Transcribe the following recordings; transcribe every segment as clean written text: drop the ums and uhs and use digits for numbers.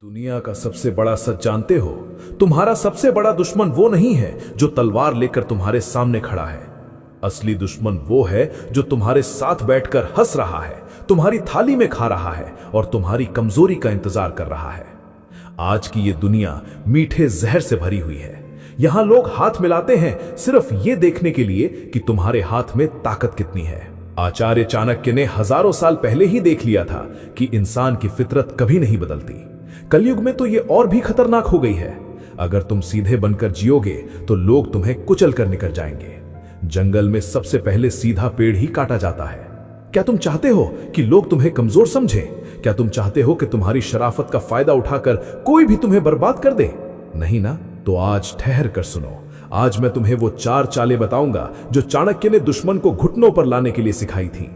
दुनिया का सबसे बड़ा सच जानते हो? तुम्हारा सबसे बड़ा दुश्मन वो नहीं है जो तलवार लेकर तुम्हारे सामने खड़ा है। असली दुश्मन वो है जो तुम्हारे साथ बैठकर हंस रहा है, तुम्हारी थाली में खा रहा है और तुम्हारी कमजोरी का इंतजार कर रहा है। आज की ये दुनिया मीठे जहर से भरी हुई है। यहां लोग हाथ मिलाते हैं सिर्फ ये देखने के लिए कि तुम्हारे हाथ में ताकत कितनी है। आचार्य चाणक्य ने हजारों साल पहले ही देख लिया था कि इंसान की फितरत कभी नहीं बदलती। कलयुग में तो ये और भी खतरनाक हो गई है। अगर तुम सीधे बनकर जियोगे तो लोग तुम्हें कुचल कर निकल जाएंगे। जंगल में सबसे पहले सीधा पेड़ ही काटा जाता है। क्या तुम चाहते हो कि लोग तुम्हें कमजोर समझें? क्या तुम चाहते हो कि तुम्हारी शराफत का फायदा उठाकर कोई भी तुम्हें बर्बाद कर दे? नहीं ना? तो आज ठहर कर सुनो। आज मैं तुम्हें वो 4 चालें बताऊंगा जो चाणक्य ने दुश्मन को घुटनों पर लाने के लिए सिखाई थी।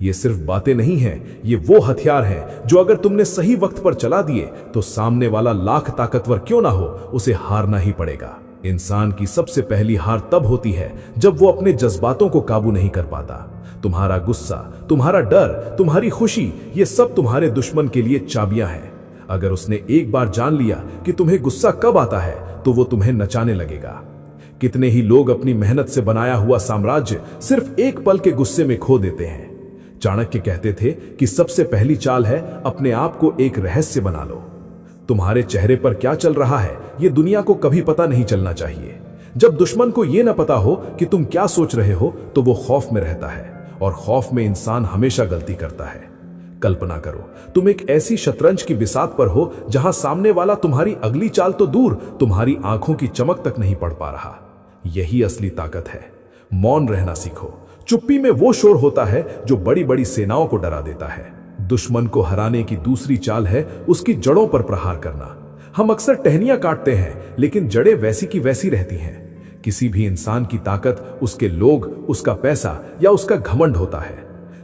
ये सिर्फ बातें नहीं हैं, ये वो हथियार हैं जो अगर तुमने सही वक्त पर चला दिए तो सामने वाला लाख ताकतवर क्यों ना हो, उसे हारना ही पड़ेगा। इंसान की सबसे पहली हार तब होती है जब वो अपने जज्बातों को काबू नहीं कर पाता। तुम्हारा गुस्सा, तुम्हारा डर, तुम्हारी खुशी, ये सब तुम्हारे दुश्मन के लिए चाबियां हैं। अगर उसने एक बार जान लिया कि तुम्हें गुस्सा कब आता है तो वो तुम्हें नचाने लगेगा। कितने ही लोग अपनी मेहनत से बनाया हुआ साम्राज्य सिर्फ एक पल के गुस्से में खो देते हैं। चाणक्य कहते थे कि सबसे पहली चाल है अपने आप को एक रहस्य बना लो। तुम्हारे चेहरे पर क्या चल रहा है यह दुनिया को कभी पता नहीं चलना चाहिए। जब दुश्मन को यह न पता हो कि तुम क्या सोच रहे हो तो वो खौफ में रहता है, और खौफ में इंसान हमेशा गलती करता है। कल्पना करो, तुम एक ऐसी शतरंज की बिसात पर हो जहां सामने वाला तुम्हारी अगली चाल तो दूर, तुम्हारी आंखों की चमक तक नहीं पढ़ पा रहा। यही असली ताकत है। मौन रहना सीखो। चुप्पी में वो शोर होता है जो बड़ी बड़ी सेनाओं को डरा देता है। दुश्मन को हराने की दूसरी चाल है उसकी जड़ों पर प्रहार करना। हम अक्सर टहनियां काटते हैं लेकिन जड़ें वैसी की वैसी रहती हैं। किसी भी इंसान की ताकत उसके लोग, उसका पैसा या उसका घमंड होता है।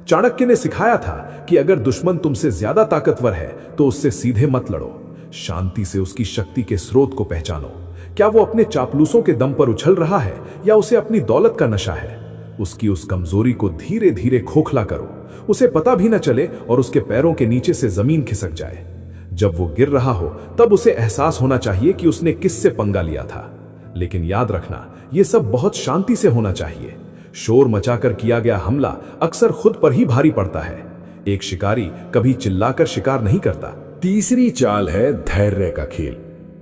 चाणक्य ने सिखाया था कि अगर दुश्मन तुमसे ज्यादा ताकतवर है तो उससे सीधे मत लड़ो। शांति से उसकी शक्ति के स्रोत को पहचानो। क्या वो अपने चापलूसों के दम पर उछल रहा है या उसे अपनी दौलत का नशा है? उसकी उस कमजोरी को धीरे धीरे खोखला करो, उसे पता भी न चले और उसके पैरों के नीचे से जमीन खिसक जाए। जब वो गिर रहा हो तब उसे एहसास होना चाहिए कि उसने किससे पंगा लिया था। लेकिन याद रखना, यह सब बहुत शांति से होना चाहिए। शोर मचाकर किया गया हमला अक्सर खुद पर ही भारी पड़ता है। एक शिकारी कभी चिल्लाकर शिकार नहीं करता। तीसरी चाल है धैर्य का खेल,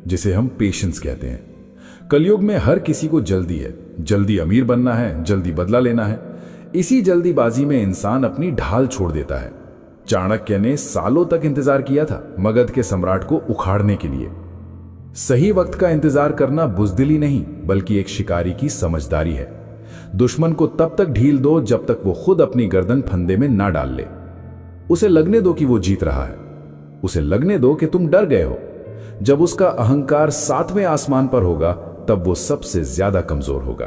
जिसे हम पेशेंस कहते हैं। कलयुग में हर किसी को जल्दी है, जल्दी अमीर बनना है, जल्दी बदला लेना है। इसी जल्दीबाजी में इंसान अपनी ढाल छोड़ देता है। चाणक्य ने सालों तक इंतजार किया था मगध के सम्राट को उखाड़ने के लिए। सही वक्त का इंतजार करना बुजदिली नहीं बल्कि एक शिकारी की समझदारी है। दुश्मन को तब तक ढील दो जब तक वो खुद अपनी गर्दन फंदे में ना डाल ले। उसे लगने दो कि वो जीत रहा है, उसे लगने दो कि तुम डर गए हो। जब उसका अहंकार 7वें आसमान पर होगा तब वो सबसे ज्यादा कमजोर होगा।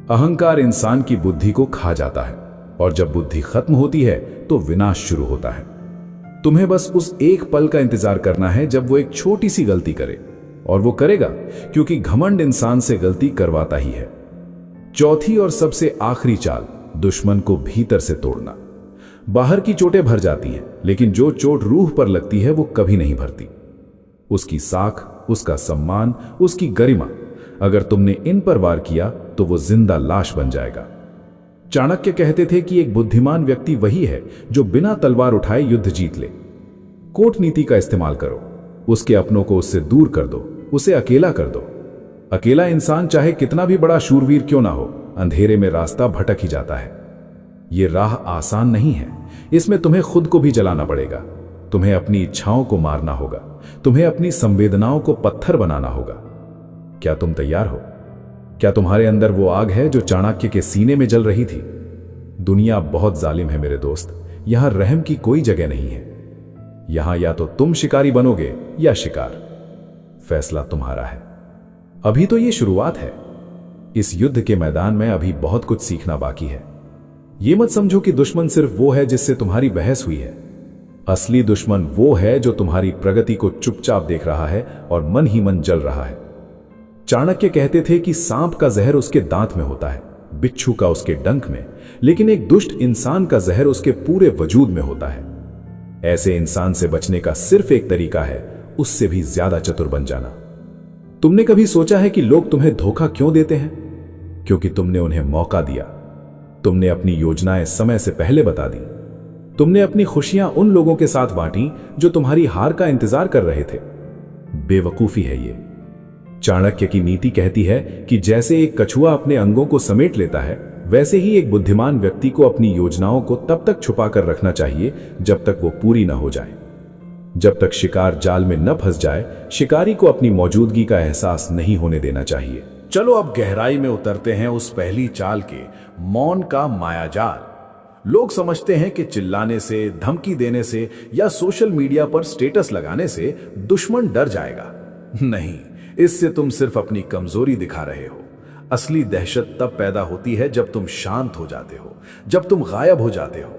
अहंकार इंसान की बुद्धि को खा जाता है और जब बुद्धि खत्म होती है तो विनाश शुरू होता है। तुम्हें बस उस एक पल का इंतजार करना है जब वो एक छोटी सी गलती करे, और वो करेगा क्योंकि घमंड इंसान से गलती करवाता ही है। चौथी और सबसे आखिरी चाल, दुश्मन को भीतर से तोड़ना। बाहर की चोटें भर जाती हैं लेकिन जो चोट रूह पर लगती है वो कभी नहीं भरती। उसकी साख, उसका सम्मान, उसकी गरिमा, अगर तुमने इन पर वार किया तो वो जिंदा लाश बन जाएगा। चाणक्य कहते थे कि एक बुद्धिमान व्यक्ति वही है जो बिना तलवार उठाए युद्ध जीत ले। कूटनीति का इस्तेमाल करो, उसके अपनों को उससे दूर कर दो, उसे अकेला कर दो। अकेला इंसान चाहे कितना भी बड़ा शूरवीर क्यों ना हो, अंधेरे में रास्ता भटक ही जाता है। यह राह आसान नहीं है, इसमें तुम्हें खुद को भी जलाना पड़ेगा। तुम्हें अपनी इच्छाओं को मारना होगा, तुम्हें अपनी संवेदनाओं को पत्थर बनाना होगा। क्या तुम तैयार हो? क्या तुम्हारे अंदर वो आग है जो चाणक्य के सीने में जल रही थी? दुनिया बहुत जालिम है मेरे दोस्त, यहां रहम की कोई जगह नहीं है। यहां या तो तुम शिकारी बनोगे या शिकार। फैसला तुम्हारा है। अभी तो ये शुरुआत है। इस युद्ध के मैदान में अभी बहुत कुछ सीखना बाकी है। यह मत समझो कि दुश्मन सिर्फ वो है जिससे तुम्हारी बहस हुई है। असली दुश्मन वो है जो तुम्हारी प्रगति को चुपचाप देख रहा है और मन ही मन जल रहा है। चाणक्य कहते थे कि सांप का जहर उसके दांत में होता है, बिच्छू का उसके डंक में, लेकिन एक दुष्ट इंसान का जहर उसके पूरे वजूद में होता है। ऐसे इंसान से बचने का सिर्फ एक तरीका है, उससे भी ज्यादा चतुर बन जाना। तुमने कभी सोचा है कि लोग तुम्हें धोखा क्यों देते हैं? क्योंकि तुमने उन्हें मौका दिया। तुमने अपनी योजनाएं समय से पहले बता दी। तुमने अपनी खुशियां उन लोगों के साथ बांटी जो तुम्हारी हार का इंतजार कर रहे थे। बेवकूफी है ये। चाणक्य की नीति कहती है कि जैसे एक कछुआ अपने अंगों को समेट लेता है, वैसे ही एक बुद्धिमान व्यक्ति को अपनी योजनाओं को तब तक छुपा कर रखना चाहिए जब तक वो पूरी न हो जाए। जब तक शिकार जाल में न फंस जाए, शिकारी को अपनी मौजूदगी का एहसास नहीं होने देना चाहिए। चलो अब गहराई में उतरते हैं उस पहली चाल के, मौन का मायाजाल। लोग समझते हैं कि चिल्लाने से, धमकी देने से या सोशल मीडिया पर स्टेटस लगाने से दुश्मन डर जाएगा। नहीं, इससे तुम सिर्फ अपनी कमजोरी दिखा रहे हो। असली दहशत तब पैदा होती है जब तुम शांत हो जाते हो, जब तुम गायब हो जाते हो,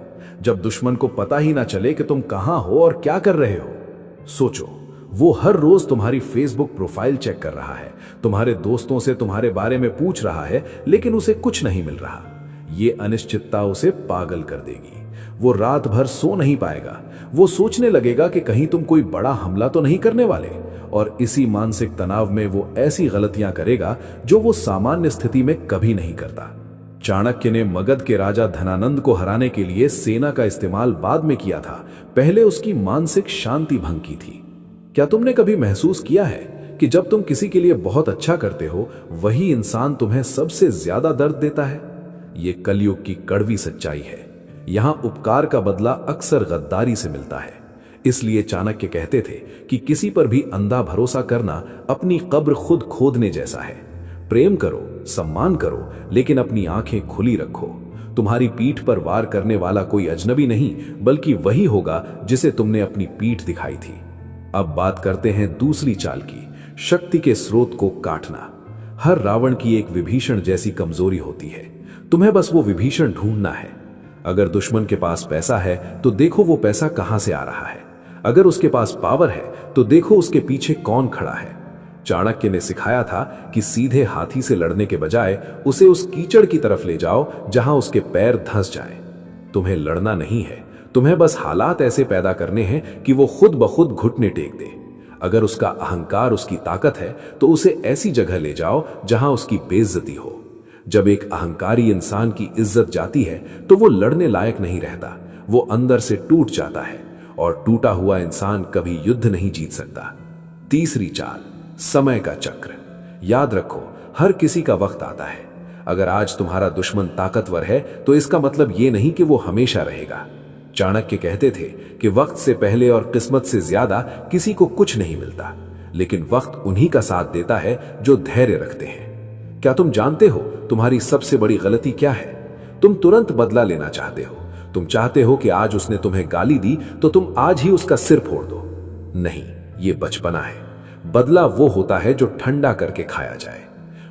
जब दुश्मन को पता ही ना चले कि तुम कहां हो और क्या कर रहे हो। सोचो, वो हर रोज तुम्हारी फेसबुक प्रोफाइल चेक कर रहा है, तुम्हारे दोस्तों से तुम्हारे बारे में पूछ रहा है, लेकिन उसे कुछ नहीं मिल रहा। ये अनिश्चितता उसे पागल कर देगी। वो रात भर सो नहीं पाएगा। वो सोचने लगेगा कि कहीं तुम कोई बड़ा हमला तो नहीं करने वाले, और इसी मानसिक तनाव में वो ऐसी गलतियां करेगा जो वो सामान्य स्थिति में कभी नहीं करता। चाणक्य ने मगध के राजा धनानंद को हराने के लिए सेना का इस्तेमाल बाद में किया था, पहले उसकी मानसिक शांति भंग की थी। क्या तुमने कभी महसूस किया है कि जब तुम किसी के लिए बहुत अच्छा करते हो, वही इंसान तुम्हें सबसे ज्यादा दर्द देता है? ये कलयुग की कड़वी सच्चाई है। यहां उपकार का बदला अक्सर गद्दारी से मिलता है। इसलिए चाणक्य कहते थे कि किसी पर भी अंधा भरोसा करना अपनी कब्र खुद खोदने जैसा है। प्रेम करो, सम्मान करो, लेकिन अपनी आंखें खुली रखो। तुम्हारी पीठ पर वार करने वाला कोई अजनबी नहीं, बल्कि वही होगा जिसे तुमने अपनी पीठ दिखाई थी। अब बात करते हैं दूसरी चाल की, शक्ति के स्रोत को काटना। हर रावण की एक विभीषण जैसी कमजोरी होती है। तुम्हें बस वो विभीषण ढूंढना है। अगर दुश्मन के पास पैसा है तो देखो वो पैसा कहां से आ रहा है। अगर उसके पास पावर है तो देखो उसके पीछे कौन खड़ा है। चाणक्य ने सिखाया था कि सीधे हाथी से लड़ने के बजाय उसे उस कीचड़ की तरफ ले जाओ जहां उसके पैर धंस जाए। तुम्हें लड़ना नहीं है, तुम्हें बस हालात ऐसे पैदा करने हैं कि वो खुद ब खुद घुटने टेक दे। अगर उसका अहंकार उसकी ताकत है तो उसे ऐसी जगह ले जाओ जहां उसकी बेइज्जती हो। जब एक अहंकारी इंसान की इज्जत जाती है तो वो लड़ने लायक नहीं रहता, वो अंदर से टूट जाता है, और टूटा हुआ इंसान कभी युद्ध नहीं जीत सकता। तीसरी चाल, समय का चक्र। याद रखो, हर किसी का वक्त आता है। अगर आज तुम्हारा दुश्मन ताकतवर है तो इसका मतलब ये नहीं कि वो हमेशा रहेगा। चाणक्य कहते थे कि वक्त से पहले और किस्मत से ज्यादा किसी को कुछ नहीं मिलता, लेकिन वक्त उन्हीं का साथ देता है जो धैर्य रखते हैं। क्या तुम जानते हो तुम्हारी सबसे बड़ी गलती क्या है? तुम तुरंत बदला लेना चाहते हो। तुम चाहते हो कि आज उसने तुम्हें गाली दी तो तुम आज ही उसका सिर फोड़ दो। नहीं, ये बचपना है। बदला वो होता है जो ठंडा करके खाया जाए।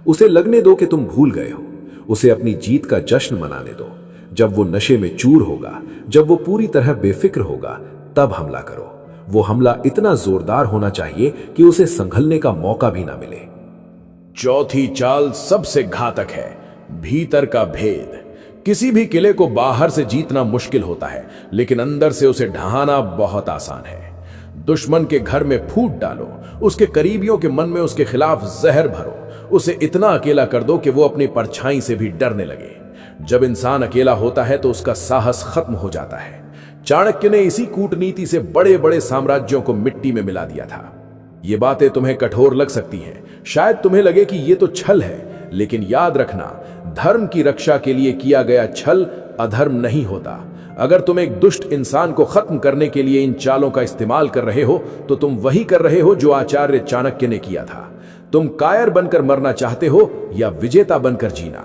उसे लगने दो कि तुम भूल गए हो। उसे अपनी जीत का जश्न मनाने दो। जब वो नशे में चूर होगा, जब वो पूरी तरह बेफिक्र होगा, तब हमला करो। वो हमला इतना जोरदार होना चाहिए कि उसे संभलने का मौका भी ना मिले। चौथी चाल सबसे घातक है, भीतर का भेद। किसी भी किले को बाहर से जीतना मुश्किल होता है, लेकिन अंदर से उसे ढहाना बहुत आसान है। दुश्मन के घर में फूट डालो, उसके करीबियों के मन में उसके खिलाफ जहर भरो, उसे इतना अकेला कर दो कि वो अपनी परछाई से भी डरने लगे। जब इंसान अकेला होता है तो उसका साहस खत्म हो जाता है। चाणक्य ने इसी कूटनीति से बड़े बड़े साम्राज्यों को मिट्टी में मिला दिया था। ये बातें तुम्हें कठोर लग सकती हैं, शायद तुम्हें लगे कि ये तो छल है, लेकिन याद रखना, धर्म की रक्षा के लिए किया गया छल अधर्म नहीं होता। अगर तुम एक दुष्ट इंसान को खत्म करने के लिए इन चालों का इस्तेमाल कर रहे हो तो तुम वही कर रहे हो जो आचार्य चाणक्य ने किया था। तुम कायर बनकर मरना चाहते हो या विजेता बनकर जीना?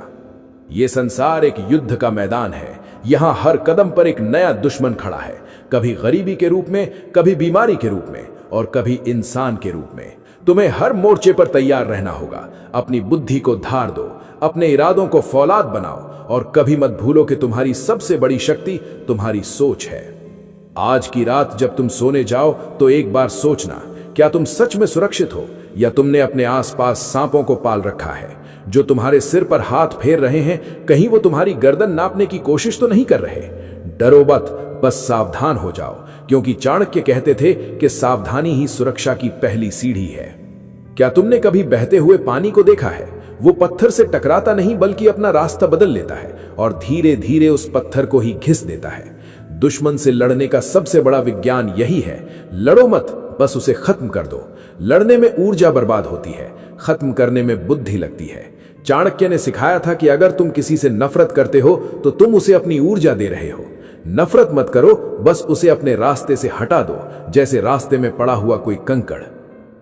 यह संसार एक युद्ध का मैदान है। यहां हर कदम पर एक नया दुश्मन खड़ा है, कभी गरीबी के रूप में, कभी बीमारी के रूप में, और कभी इंसान के रूप में। तुम्हें हर मोर्चे पर तैयार रहना होगा। अपनी बुद्धि को धार दो, अपने इरादों को फौलाद बनाओ, और कभी मत भूलो कि तुम्हारी सबसे बड़ी शक्ति तुम्हारी सोच है। आज की रात जब तुम सोने जाओ तो एक बार सोचना, क्या तुम सच में सुरक्षित हो या तुमने अपने आसपास सांपों को पाल रखा है जो तुम्हारे सिर पर हाथ फेर रहे हैं? कहीं वो तुम्हारी गर्दन नापने की कोशिश तो नहीं कर रहे? डरो मत, बस सावधान हो जाओ, क्योंकि चाणक्य कहते थे कि सावधानी ही सुरक्षा की पहली सीढ़ी है। क्या तुमने कभी बहते हुए पानी को देखा है? वो पत्थर से टकराता नहीं बल्कि अपना रास्ता बदल लेता है और धीरे धीरे उस पत्थर को ही घिस देता है। दुश्मन से लड़ने का सबसे बड़ा विज्ञान यही है। लड़ो मत, बस उसे खत्म कर दो। लड़ने में ऊर्जा बर्बाद होती है, खत्म करने में बुद्धि लगती है। चाणक्य ने सिखाया था कि अगर तुम किसी से नफरत करते हो तो तुम उसे अपनी ऊर्जा दे रहे हो। नफरत मत करो, बस उसे अपने रास्ते से हटा दो, जैसे रास्ते में पड़ा हुआ कोई कंकड़।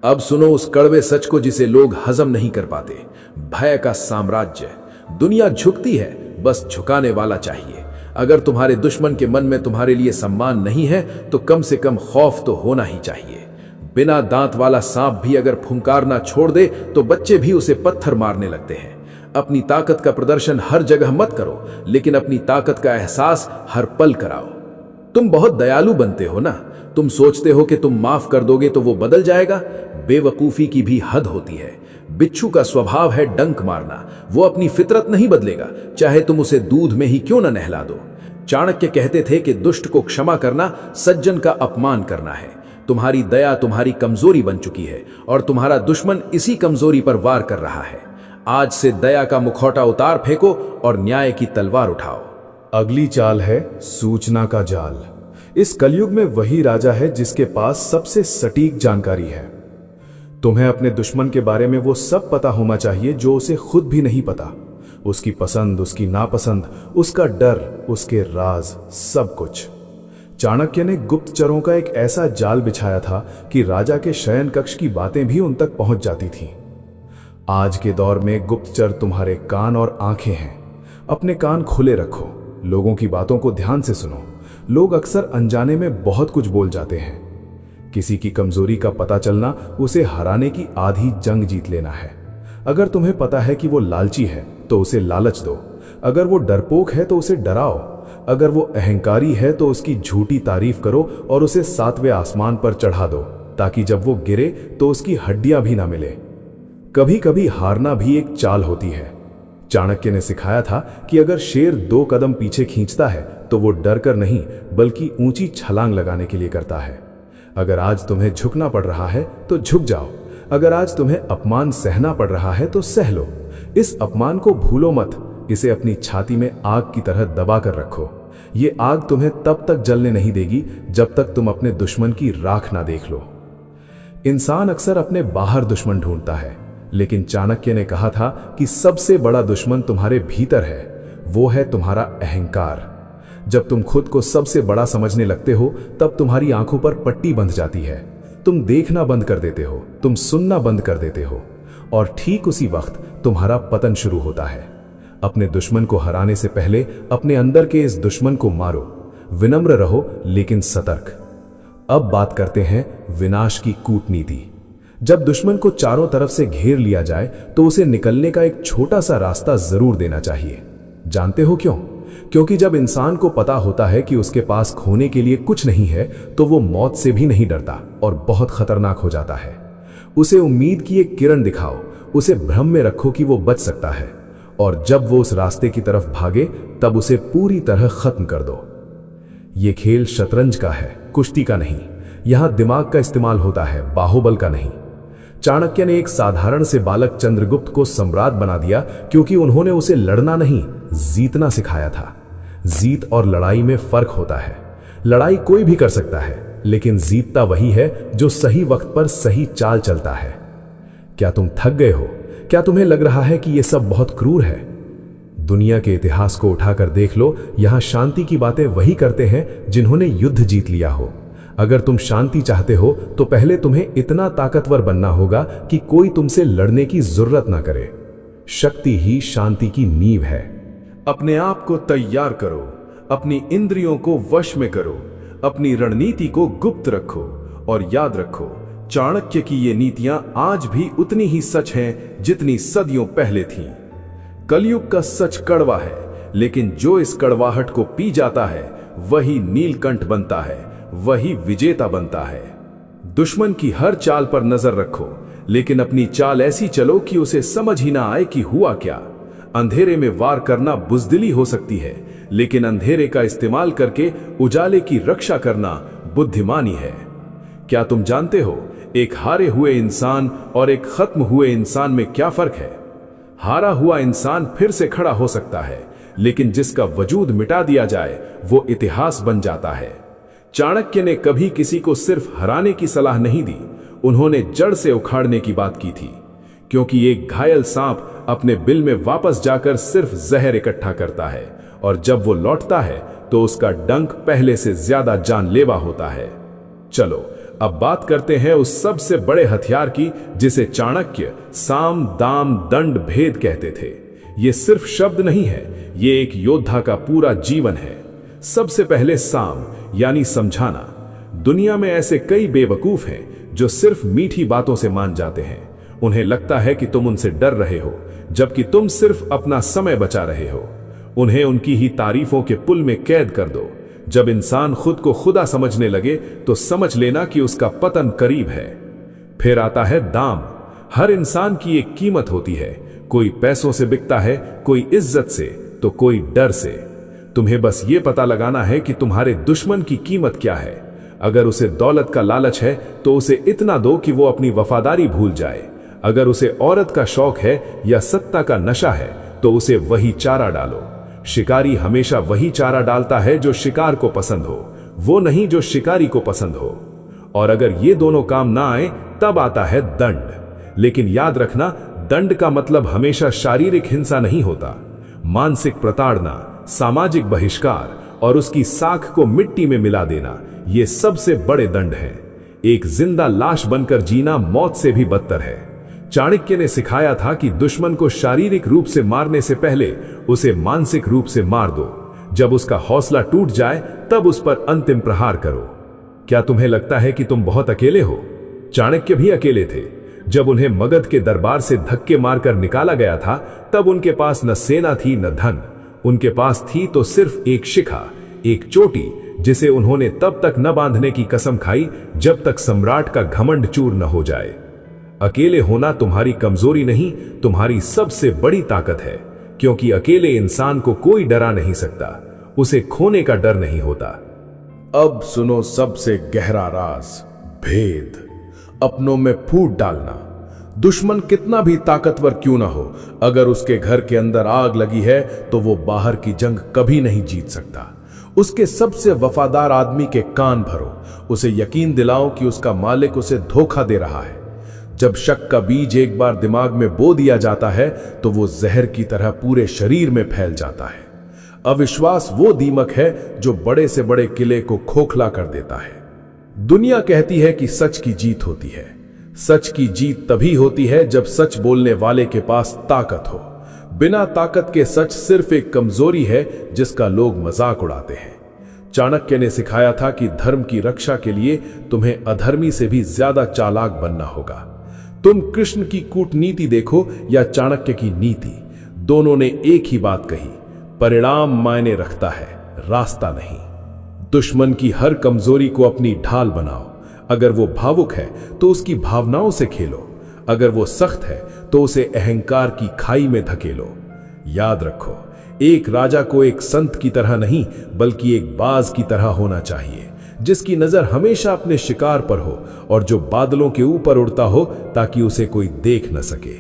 अब सुनो उस कड़वे सच को जिसे लोग हजम नहीं कर पाते। भय का साम्राज्य। दुनिया झुकती है, बस झुकाने वाला चाहिए। अगर तुम्हारे दुश्मन के मन में तुम्हारे लिए सम्मान नहीं है तो कम से कम खौफ तो होना ही चाहिए। बिना दांत वाला सांप भी अगर फुंकारना छोड़ दे तो बच्चे भी उसे पत्थर मारने लगते हैं। अपनी ताकत का प्रदर्शन हर जगह मत करो, लेकिन अपनी ताकत का एहसास हर पल कराओ। तुम बहुत दयालु बनते हो ना। तुम सोचते हो कि तुम माफ कर दोगे तो वो बदल जाएगा। बेवकूफी की भी हद होती है। बिच्छू का स्वभाव है डंक मारना। वो अपनी फितरत नहीं बदलेगा, चाहे तुम उसे दूध में ही क्यों न नहला दो। चाणक्य कहते थे कि दुष्ट को क्षमा करना सज्जन का अपमान करना है। तुम्हारी दया तुम्हारी कमजोरी बन चुकी है और तुम्हारा दुश्मन इसी कमजोरी पर वार कर रहा है। आज से दया का मुखौटा उतार फेंको और न्याय की तलवार उठाओ। अगली चाल है सूचना का जाल। इस कलयुग में वही राजा है जिसके पास सबसे सटीक जानकारी है। तुम्हें अपने दुश्मन के बारे में वो सब पता होना चाहिए जो उसे खुद भी नहीं पता। उसकी पसंद, उसकी नापसंद, उसका डर, उसके राज, सब कुछ। चाणक्य ने गुप्तचरों का एक ऐसा जाल बिछाया था कि राजा के शयन कक्ष की बातें भी उन तक पहुंच जाती थीं। आज के दौर में गुप्तचर तुम्हारे कान और आंखें हैं। अपने कान खुले रखो, लोगों की बातों को ध्यान से सुनो। लोग अक्सर अनजाने में बहुत कुछ बोल जाते हैं। किसी की कमजोरी का पता चलना उसे हराने की आधी जंग जीत लेना है। अगर तुम्हें पता है कि वो लालची है तो उसे लालच दो। अगर वो डरपोक है तो उसे डराओ। अगर वो अहंकारी है तो उसकी झूठी तारीफ करो और उसे 7वें आसमान पर चढ़ा दो, ताकि जब वो गिरे तो उसकी हड्डियां भी ना मिले। कभी कभी हारना भी एक चाल होती है। चाणक्य ने सिखाया था कि अगर शेर 2 कदम पीछे खींचता है तो वो डर कर नहीं बल्कि ऊंची छलांग लगाने के लिए करता है। अगर आज तुम्हें झुकना पड़ रहा है तो झुक जाओ। अगर आज तुम्हें अपमान सहना पड़ रहा है तो सह लो। इस अपमान को भूलो मत, इसे अपनी छाती में आग की तरह दबा कर रखो। ये आग तुम्हें तब तक जलने नहीं देगी जब तक तुम अपने दुश्मन की राख ना देख लो। इंसान अक्सर अपने बाहर दुश्मन ढूंढता है, लेकिन चाणक्य ने कहा था कि सबसे बड़ा दुश्मन तुम्हारे भीतर है। वो है तुम्हारा अहंकार। जब तुम खुद को सबसे बड़ा समझने लगते हो तब तुम्हारी आंखों पर पट्टी बंध जाती है। तुम देखना बंद कर देते हो, तुम सुनना बंद कर देते हो, और ठीक उसी वक्त तुम्हारा पतन शुरू होता है। अपने दुश्मन को हराने से पहले अपने अंदर के इस दुश्मन को मारो। विनम्र रहो लेकिन सतर्क। अब बात करते हैं विनाश की कूटनीति। जब दुश्मन को चारों तरफ से घेर लिया जाए तो उसे निकलने का एक छोटा सा रास्ता जरूर देना चाहिए। जानते हो क्यों? क्योंकि जब इंसान को पता होता है कि उसके पास खोने के लिए कुछ नहीं है तो वो मौत से भी नहीं डरता और बहुत खतरनाक हो जाता है। उसे उम्मीद की एक किरण दिखाओ, उसे भ्रम में रखो कि वो बच सकता है, और जब वो उस रास्ते की तरफ भागे तब उसे पूरी तरह खत्म कर दो। ये खेल शतरंज का है, कुश्ती का नहीं। यहां दिमाग का इस्तेमाल होता है, बाहुबल का नहीं। चाणक्य ने एक साधारण से बालक चंद्रगुप्त को सम्राट बना दिया क्योंकि उन्होंने उसे लड़ना नहीं, जीतना सिखाया था। जीत और लड़ाई में फर्क होता है। लड़ाई कोई भी कर सकता है, लेकिन जीतता वही है जो सही वक्त पर सही चाल चलता है। क्या तुम थक गए हो? क्या तुम्हें लग रहा है कि यह सब बहुत क्रूर है? दुनिया के इतिहास को उठाकर देख लो। यहां शांति की बातें वही करते हैं जिन्होंने युद्ध जीत लिया हो। अगर तुम शांति चाहते हो तो पहले तुम्हें इतना ताकतवर बनना होगा कि कोई तुमसे लड़ने की जरूरत ना करे। शक्ति ही शांति की नींव है। अपने आप को तैयार करो, अपनी इंद्रियों को वश में करो, अपनी रणनीति को गुप्त रखो, और याद रखो चाणक्य की ये नीतियां आज भी उतनी ही सच हैं जितनी सदियों पहले थीं। कलयुग का सच कड़वा है, लेकिन जो इस कड़वाहट को पी जाता है वही नीलकंठ बनता है, वही विजेता बनता है। दुश्मन की हर चाल पर नजर रखो, लेकिन अपनी चाल ऐसी चलो कि उसे समझ ही ना आए कि हुआ क्या। अंधेरे में वार करना बुजदिली हो सकती है, लेकिन अंधेरे का इस्तेमाल करके उजाले की रक्षा करना बुद्धिमानी है। क्या तुम जानते हो एक हारे हुए इंसान और एक खत्म हुए इंसान में क्या फर्क है? हारा हुआ इंसान फिर से खड़ा हो सकता है, लेकिन जिसका वजूद मिटा दिया जाए वो इतिहास बन जाता है। चाणक्य ने कभी किसी को सिर्फ हराने की सलाह नहीं दी, उन्होंने जड़ से उखाड़ने की बात की थी। क्योंकि एक घायल सांप अपने बिल में वापस जाकर सिर्फ जहर इकट्ठा करता है, और जब वो लौटता है तो उसका डंक पहले से ज्यादा जानलेवा होता है। चलो अब बात करते हैं उस सबसे बड़े हथियार की जिसे चाणक्य साम दाम दंड भेद कहते थे। ये सिर्फ शब्द नहीं है, ये एक योद्धा का पूरा जीवन है। सबसे पहले साम यानी समझाना। दुनिया में ऐसे कई बेवकूफ हैं जो सिर्फ मीठी बातों से मान जाते हैं। उन्हें लगता है कि तुम उनसे डर रहे हो, जबकि तुम सिर्फ अपना समय बचा रहे हो। उन्हें उनकी ही तारीफों के पुल में कैद कर दो। जब इंसान खुद को खुदा समझने लगे तो समझ लेना कि उसका पतन करीब है। फिर आता है दाम। हर इंसान की एक कीमत होती है, कोई पैसों से बिकता है, कोई इज्जत से, तो कोई डर से। तुम्हें बस ये पता लगाना है कि तुम्हारे दुश्मन की कीमत क्या है। अगर उसे दौलत का लालच है तो उसे इतना दो कि वो अपनी वफादारी भूल जाए। अगर उसे औरत का शौक है या सत्ता का नशा है तो उसे वही चारा डालो। शिकारी हमेशा वही चारा डालता है जो शिकार को पसंद हो, वो नहीं जो शिकारी को पसंद हो। और अगर ये दोनों काम ना आए तब आता है दंड। लेकिन याद रखना, दंड का मतलब हमेशा शारीरिक हिंसा नहीं होता। मानसिक प्रताड़ना, सामाजिक बहिष्कार और उसकी साख को मिट्टी में मिला देना, ये सबसे बड़े दंड हैं। एक जिंदा लाश बनकर जीना मौत से भी बदतर है। चाणक्य ने सिखाया था कि दुश्मन को शारीरिक रूप से मारने से पहले उसे मानसिक रूप से मार दो। जब उसका हौसला टूट जाए तब उस पर अंतिम प्रहार करो। क्या तुम्हें लगता है कि तुम बहुत अकेले हो? चाणक्य भी अकेले थे। जब उन्हें मगध के दरबार से धक्के मारकर निकाला गया था तब उनके पास न सेना थी न धन। उनके पास थी तो सिर्फ एक शिखा, एक चोटी, जिसे उन्होंने तब तक न बांधने की कसम खाई जब तक सम्राट का घमंड चूर न हो जाए। अकेले होना तुम्हारी कमजोरी नहीं, तुम्हारी सबसे बड़ी ताकत है। क्योंकि अकेले इंसान को कोई डरा नहीं सकता, उसे खोने का डर नहीं होता। अब सुनो सबसे गहरा राज, भेद। अपनों में फूट डालना। दुश्मन कितना भी ताकतवर क्यों ना हो, अगर उसके घर के अंदर आग लगी है तो वो बाहर की जंग कभी नहीं जीत सकता। उसके सबसे वफादार आदमी के कान भरो, उसे यकीन दिलाओ कि उसका मालिक उसे धोखा दे रहा है। जब शक का बीज एक बार दिमाग में बो दिया जाता है तो वो जहर की तरह पूरे शरीर में फैल जाता है। अविश्वास वो दीमक है जो बड़े से बड़े किले को खोखला कर देता है। दुनिया कहती है कि सच की जीत होती है। सच की जीत तभी होती है जब सच बोलने वाले के पास ताकत हो। बिना ताकत के सच सिर्फ एक कमजोरी है जिसका लोग मजाक उड़ाते हैं। चाणक्य ने सिखाया था कि धर्म की रक्षा के लिए तुम्हें अधर्मी से भी ज्यादा चालाक बनना होगा। तुम कृष्ण की कूटनीति देखो या चाणक्य की नीति, दोनों ने एक ही बात कही, परिणाम मायने रखता है, रास्ता नहीं। दुश्मन की हर कमजोरी को अपनी ढाल बनाओ। अगर वो भावुक है तो उसकी भावनाओं से खेलो, अगर वो सख्त है तो उसे अहंकार की खाई में धकेलो। याद रखो, एक राजा को एक संत की तरह नहीं बल्कि एक बाज की तरह होना चाहिए, जिसकी नजर हमेशा अपने शिकार पर हो और जो बादलों के ऊपर उड़ता हो ताकि उसे कोई देख न सके।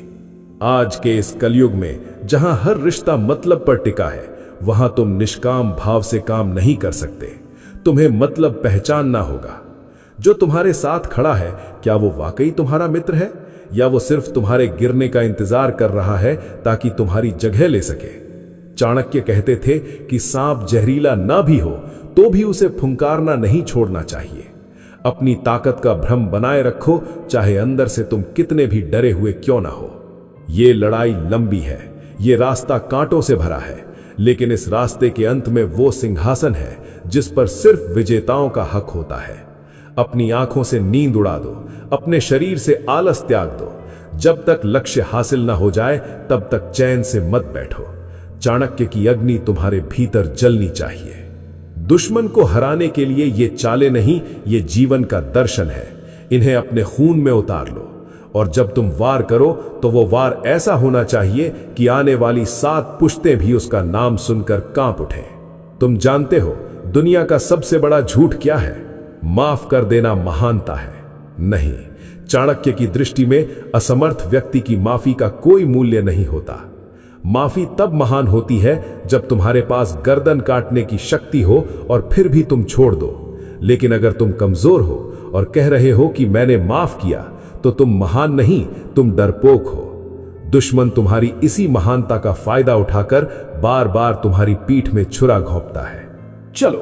आज के इस कलयुग में जहां हर रिश्ता मतलब पर टिका है, वहां तुम निष्काम भाव से काम नहीं कर सकते। तुम्हें मतलब पहचानना होगा। जो तुम्हारे साथ खड़ा है, क्या वो वाकई तुम्हारा मित्र है या वो सिर्फ तुम्हारे गिरने का इंतजार कर रहा है ताकि तुम्हारी जगह ले सके? चाणक्य कहते थे कि सांप जहरीला ना भी हो तो भी उसे फुंकारना नहीं छोड़ना चाहिए। अपनी ताकत का भ्रम बनाए रखो, चाहे अंदर से तुम कितने भी डरे हुए क्यों ना हो। ये लड़ाई लंबी है, ये रास्ता कांटों से भरा है, लेकिन इस रास्ते के अंत में वो सिंहासन है जिस पर सिर्फ विजेताओं का हक होता है। अपनी आंखों से नींद उड़ा दो, अपने शरीर से आलस त्याग दो। जब तक लक्ष्य हासिल ना हो जाए तब तक चैन से मत बैठो। चाणक्य की अग्नि तुम्हारे भीतर जलनी चाहिए। दुश्मन को हराने के लिए ये चालें नहीं, ये जीवन का दर्शन है। इन्हें अपने खून में उतार लो, और जब तुम वार करो तो वो वार ऐसा होना चाहिए कि आने वाली 7 पुश्तें भी उसका नाम सुनकर कांप उठें। तुम जानते हो दुनिया का सबसे बड़ा झूठ क्या है? माफ कर देना महानता है नहीं। चाणक्य की दृष्टि में असमर्थ व्यक्ति की माफी का कोई मूल्य नहीं होता। माफी तब महान होती है जब तुम्हारे पास गर्दन काटने की शक्ति हो और फिर भी तुम छोड़ दो। लेकिन अगर तुम कमजोर हो और कह रहे हो कि मैंने माफ किया, तो तुम महान नहीं, तुम डरपोक हो। दुश्मन तुम्हारी इसी महानता का फायदा उठाकर बार बार तुम्हारी पीठ में छुरा घोंपता है। चलो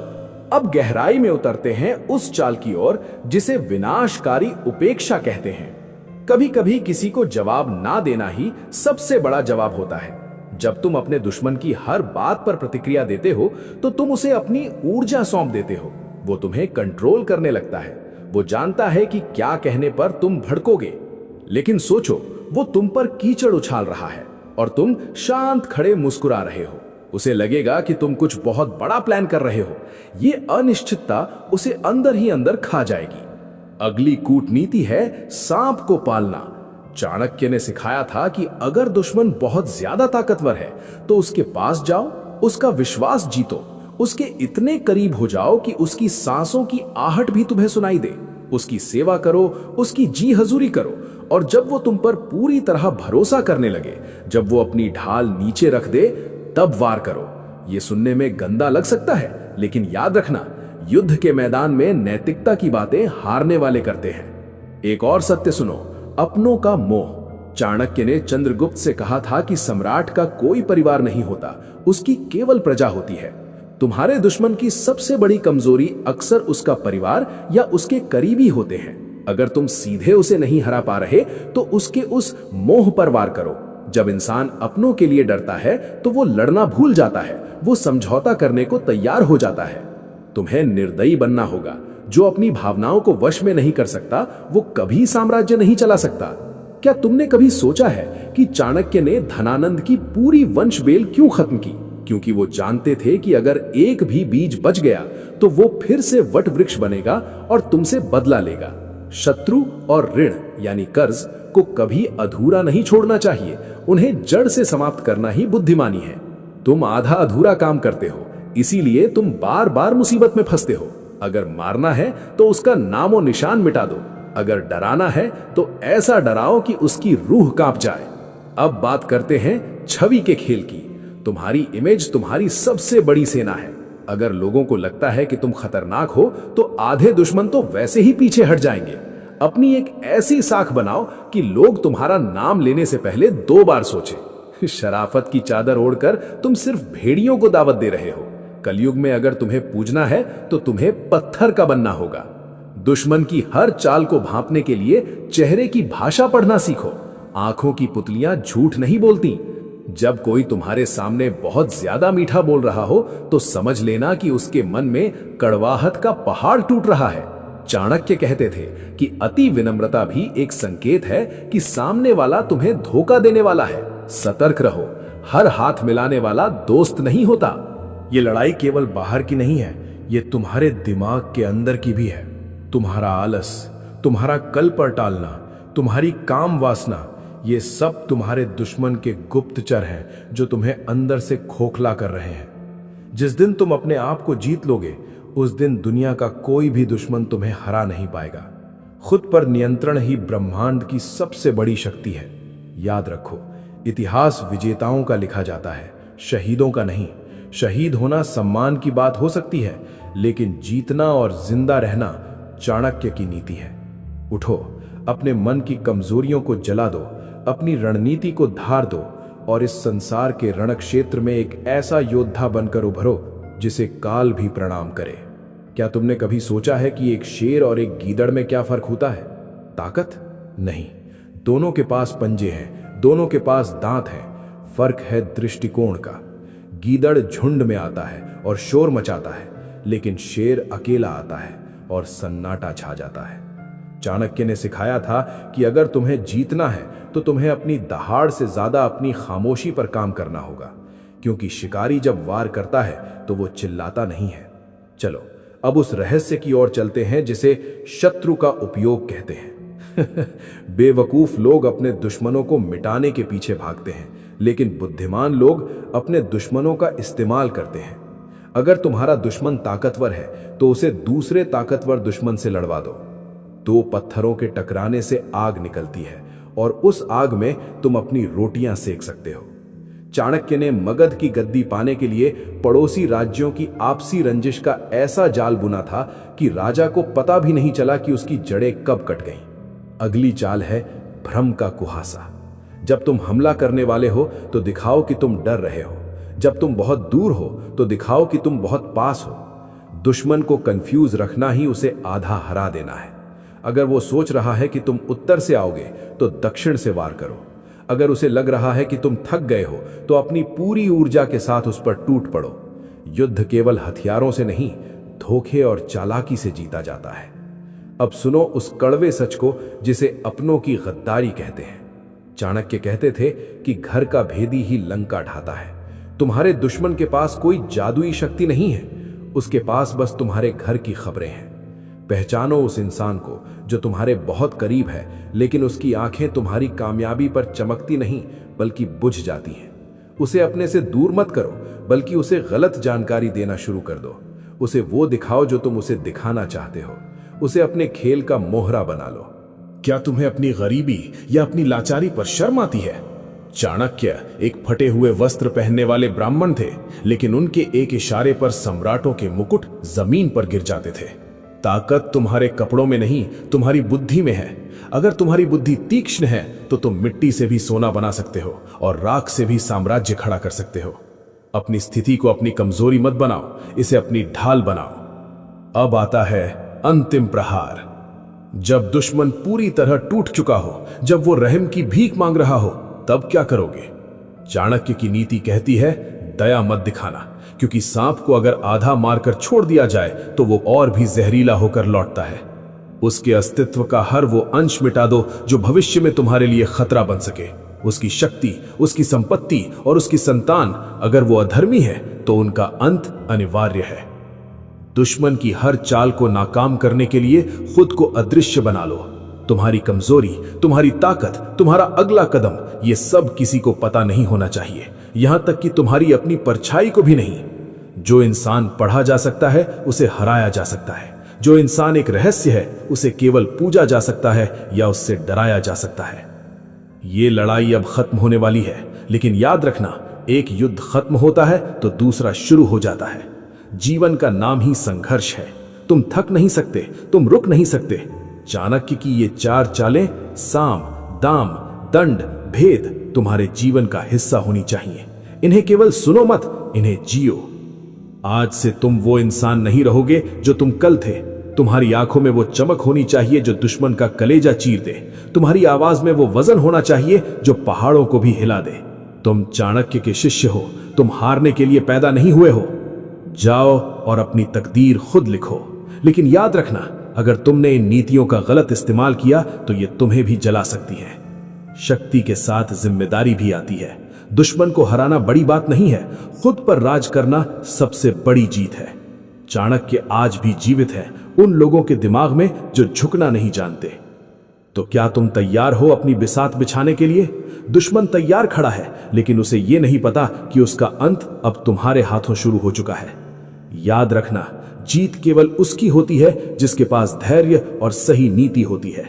अब गहराई में उतरते हैं उस चाल की ओर जिसे विनाशकारी उपेक्षा कहते हैं। कभी कभी किसी को जवाब ना देना ही सबसे बड़ा जवाब होता है। जब तुम अपने दुश्मन की हर बात पर प्रतिक्रिया देते हो तो तुम उसे अपनी ऊर्जा सौंप देते हो। वो तुम्हें कंट्रोल करने लगता है। वो जानता है कि क्या कहने पर तुम भड़कोगे, लेकिन सोचो, वो तुम पर कीचड़ उछाल रहा है और तुम शांत खड़े मुस्कुरा रहे हो। उसे लगेगा कि तुम कुछ बहुत बड़ा प्लान कर रहे हो। ये अनिश्चितता उसे अंदर ही अंदर खा जाएगी। अगली कूटनीति है सांप को पालना। चाणक्य ने सिखाया था कि अगर दुश्मन बहुत ज्यादा ताकतवर है तो उसके पास जाओ, उसका विश्वास जीतो, उसके इतने करीब हो जाओ कि उसकी सांसों की आहट भी तुम्हें सुनाई दे। उसकी सेवा करो, उसकी जी हजूरी करो, और जब वो तुम पर पूरी तरह भरोसा करने लगे, जब वो अपनी ढाल नीचे रख दे, तब वार करो। ये सुनने में गंदा लग सकता है, लेकिन याद रखना, युद्ध के मैदान में नैतिकता की बातें हारने वाले करते हैं। एक और सत्य सुनो, अपनों का मोह। चाणक्य ने चंद्रगुप्त से कहा था कि सम्राट का कोई परिवार नहीं होता, उसकी केवल प्रजा होती है। तुम्हारे दुश्मन की सबसे बड़ी कमजोरी अक्सर उसका परिवार या उसके करीबी होते हैं। अगर तुम सीधे उसे नहीं हरा पा रहे तो उसके उस मोह पर वार करो। जब इंसान अपनों के लिए डरता है तो वो लड़ना भूल जाता है, वो समझौता करने को तैयार हो जाता है। तुम्हें निर्दयी बनना होगा। जो अपनी भावनाओं को वश में नहीं कर सकता वो कभी साम्राज्य नहीं चला सकता। क्या तुमने कभी सोचा है कि चाणक्य ने धनानंद की पूरी वंश बेल क्यों खत्म की? क्योंकि वो जानते थे कि अगर एक भी बीज बच गया तो वो फिर से वट वृक्ष बनेगा और तुमसे बदला लेगा। शत्रु और ऋण यानी कर्ज को कभी अधूरा नहीं छोड़ना चाहिए, उन्हें जड़ से समाप्त करना ही बुद्धिमानी है। तुम आधा अधूरा काम करते हो, इसीलिए तुम बार बार मुसीबत में फंसते हो। अगर मारना है तो उसका नामो निशान मिटा दो, अगर डराना है तो ऐसा डराओ कि उसकी रूह कांप जाए। अब बात करते हैं छवि के खेल की। तुम्हारी इमेज तुम्हारी सबसे बड़ी सेना है। अगर लोगों को लगता है कि तुम खतरनाक हो तो आधे दुश्मन तो वैसे ही पीछे हट जाएंगे। अपनी एक ऐसी साख बनाओ कि लोग तुम्हारा नाम लेने से पहले 2 बार सोचें। शराफत की चादर ओढ़कर तुम सिर्फ भेड़ियों को दावत दे रहे हो। कलयुग में अगर तुम्हें पूजना है तो तुम्हें पत्थर का बनना होगा। दुश्मन की हर चाल को भांपने के लिए चेहरे की भाषा पढ़ना सीखो। आंखों की पुतलियां झूठ नहीं बोलती। जब कोई तुम्हारे सामने बहुत ज्यादा मीठा बोल रहा हो तो समझ लेना कि उसके मन में कड़वाहट का पहाड़ टूट रहा है। चाणक्य कहते थे कि अति विनम्रता भी एक संकेत है कि सामने वाला तुम्हें धोखा देने वाला है। सतर्क रहो, हर हाथ मिलाने वाला दोस्त नहीं होता। ये लड़ाई केवल बाहर की नहीं है, ये तुम्हारे दिमाग के अंदर की भी है। तुम्हारा आलस, तुम्हारा कल पर टालना, तुम्हारी काम वासना, ये सब तुम्हारे दुश्मन के गुप्तचर हैं जो तुम्हें अंदर से खोखला कर रहे हैं। जिस दिन तुम अपने आप को जीत लोगे उस दिन दुनिया का कोई भी दुश्मन तुम्हें हरा नहीं पाएगा। खुद पर नियंत्रण ही ब्रह्मांड की सबसे बड़ी शक्ति है। याद रखो, इतिहास विजेताओं का लिखा जाता है, शहीदों का नहीं। शहीद होना सम्मान की बात हो सकती है, लेकिन जीतना और जिंदा रहना चाणक्य की नीति है। उठो, अपने मन की कमजोरियों को जला दो, अपनी रणनीति को धार दो और इस संसार के रणक्षेत्र में एक ऐसा योद्धा बनकर उभरो जिसे काल भी प्रणाम करे। क्या तुमने कभी सोचा है कि एक शेर और एक गीदड़ में क्या फर्क होता है? ताकत? नहीं, दोनों के पास पंजे हैं, दोनों के पास दांत हैं। फर्क है दृष्टिकोण का। गीदड़ झुंड में आता है और शोर मचाता है, लेकिन शेर अकेला आता है और सन्नाटा छा जाता है। चाणक्य ने सिखाया था कि अगर तुम्हें जीतना है तो तुम्हें अपनी दहाड़ से ज्यादा अपनी खामोशी पर काम करना होगा, क्योंकि शिकारी जब वार करता है तो वो चिल्लाता नहीं है। चलो अब उस रहस्य की ओर चलते हैं जिसे शत्रु का उपयोग कहते हैं। बेवकूफ लोग अपने दुश्मनों को मिटाने के पीछे भागते हैं, लेकिन बुद्धिमान लोग अपने दुश्मनों का इस्तेमाल करते हैं। अगर तुम्हारा दुश्मन ताकतवर है तो उसे दूसरे ताकतवर दुश्मन से लड़वा दो। दो पत्थरों के टकराने से आग निकलती है और उस आग में तुम अपनी रोटियां सेक सकते हो। चाणक्य ने मगध की गद्दी पाने के लिए पड़ोसी राज्यों की आपसी रंजिश का ऐसा जाल बुना था कि राजा को पता भी नहीं चला कि उसकी जड़ें कब कट गईं। अगली चाल है भ्रम का कुहासा। जब तुम हमला करने वाले हो तो दिखाओ कि तुम डर रहे हो, जब तुम बहुत दूर हो तो दिखाओ कि तुम बहुत पास हो। दुश्मन को कंफ्यूज रखना ही उसे आधा हरा देना है। अगर वो सोच रहा है कि तुम उत्तर से आओगे तो दक्षिण से वार करो। अगर उसे लग रहा है कि तुम थक गए हो तो अपनी पूरी ऊर्जा के साथ उस पर टूट पड़ो। युद्ध केवल हथियारों से नहीं, धोखे और चालाकी से जीता जाता है। अब सुनो उस कड़वे सच को जिसे अपनों की गद्दारी कहते हैं। चाणक्य कहते थे कि घर का भेदी ही लंका ढाता है। तुम्हारे दुश्मन के पास कोई जादुई शक्ति नहीं है, उसके पास बस तुम्हारे घर की खबरें हैं। पहचानो उस इंसान को जो तुम्हारे बहुत करीब है, लेकिन उसकी आंखें तुम्हारी कामयाबी पर चमकती नहीं बल्कि बुझ जाती हैं। उसे अपने से दूर मत करो, बल्कि उसे गलत जानकारी देना शुरू कर दो। उसे वो दिखाओ जो तुम उसे दिखाना चाहते हो। उसे अपने खेल का मोहरा बना लो। क्या तुम्हें अपनी गरीबी या अपनी लाचारी पर शर्म आती है? चाणक्य एक फटे हुए वस्त्र पहनने वाले ब्राह्मण थे, लेकिन उनके एक इशारे पर सम्राटों के मुकुट जमीन पर गिर जाते थे। ताकत तुम्हारे कपड़ों में नहीं, तुम्हारी बुद्धि में है। अगर तुम्हारी बुद्धि तीक्ष्ण है तो तुम मिट्टी से भी सोना बना सकते हो और राख से भी साम्राज्य खड़ा कर सकते हो। अपनी स्थिति को अपनी कमजोरी मत बनाओ, इसे अपनी ढाल बनाओ। अब आता है अंतिम प्रहार। जब दुश्मन पूरी तरह टूट चुका हो, जब वो रहम की भीख मांग रहा हो, तब क्या करोगे? चाणक्य की नीति कहती है दया मत दिखाना, क्योंकि सांप को अगर आधा मारकर छोड़ दिया जाए तो वो और भी जहरीला होकर लौटता है। उसके अस्तित्व का हर वो अंश मिटा दो जो भविष्य में तुम्हारे लिए खतरा बन सके। उसकी शक्ति, उसकी संपत्ति और उसकी संतान, अगर वो अधर्मी है तो उनका अंत अनिवार्य है। दुश्मन की हर चाल को नाकाम करने के लिए खुद को अदृश्य बना लो। तुम्हारी कमजोरी, तुम्हारी ताकत, तुम्हारा अगला कदम, ये सब किसी को पता नहीं होना चाहिए, यहां तक कि तुम्हारी अपनी परछाई को भी नहीं। जो इंसान पढ़ा जा सकता है उसे हराया जा सकता है। जो इंसान एक रहस्य है उसे केवल पूजा जा सकता है या उससे डराया जा सकता है। ये लड़ाई अब खत्म होने वाली है, लेकिन याद रखना, एक युद्ध खत्म होता है तो दूसरा शुरू हो जाता है। जीवन का नाम ही संघर्ष है। तुम थक नहीं सकते, तुम रुक नहीं सकते। चाणक्य की ये 4 चालें, साम, दाम, दंड, भेद, तुम्हारे जीवन का हिस्सा होनी चाहिए। इन्हें केवल सुनो मत, इन्हें जियो। आज से तुम वो इंसान नहीं रहोगे जो तुम कल थे। तुम्हारी आंखों में वो चमक होनी चाहिए जो दुश्मन का कलेजा चीर दे। तुम्हारी आवाज में वो वजन होना चाहिए जो पहाड़ों को भी हिला दे। तुम चाणक्य के शिष्य हो, तुम हारने के लिए पैदा नहीं हुए हो। जाओ और अपनी तकदीर खुद लिखो, लेकिन याद रखना, अगर तुमने इन नीतियों का गलत इस्तेमाल किया तो ये तुम्हें भी जला सकती है। शक्ति के साथ जिम्मेदारी भी आती है। दुश्मन को हराना बड़ी बात नहीं है, खुद पर राज करना सबसे बड़ी जीत है। चाणक्य आज भी जीवित है उन लोगों के दिमाग में जो झुकना नहीं जानते। तो क्या तुम तैयार हो अपनी बिसात बिछाने के लिए? दुश्मन तैयार खड़ा है, लेकिन उसे यह नहीं पता कि उसका अंत अब तुम्हारे हाथों शुरू हो चुका है। याद रखना, जीत केवल उसकी होती है जिसके पास धैर्य और सही नीति होती है।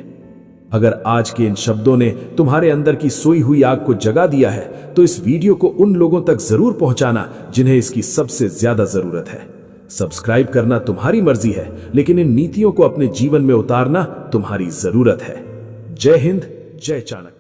अगर आज के इन शब्दों ने तुम्हारे अंदर की सोई हुई आग को जगा दिया है तो इस वीडियो को उन लोगों तक जरूर पहुंचाना जिन्हें इसकी सबसे ज्यादा जरूरत है। सब्सक्राइब करना तुम्हारी मर्जी है, लेकिन इन नीतियों को अपने जीवन में उतारना तुम्हारी जरूरत है। जय हिंद, जय चाणक्य।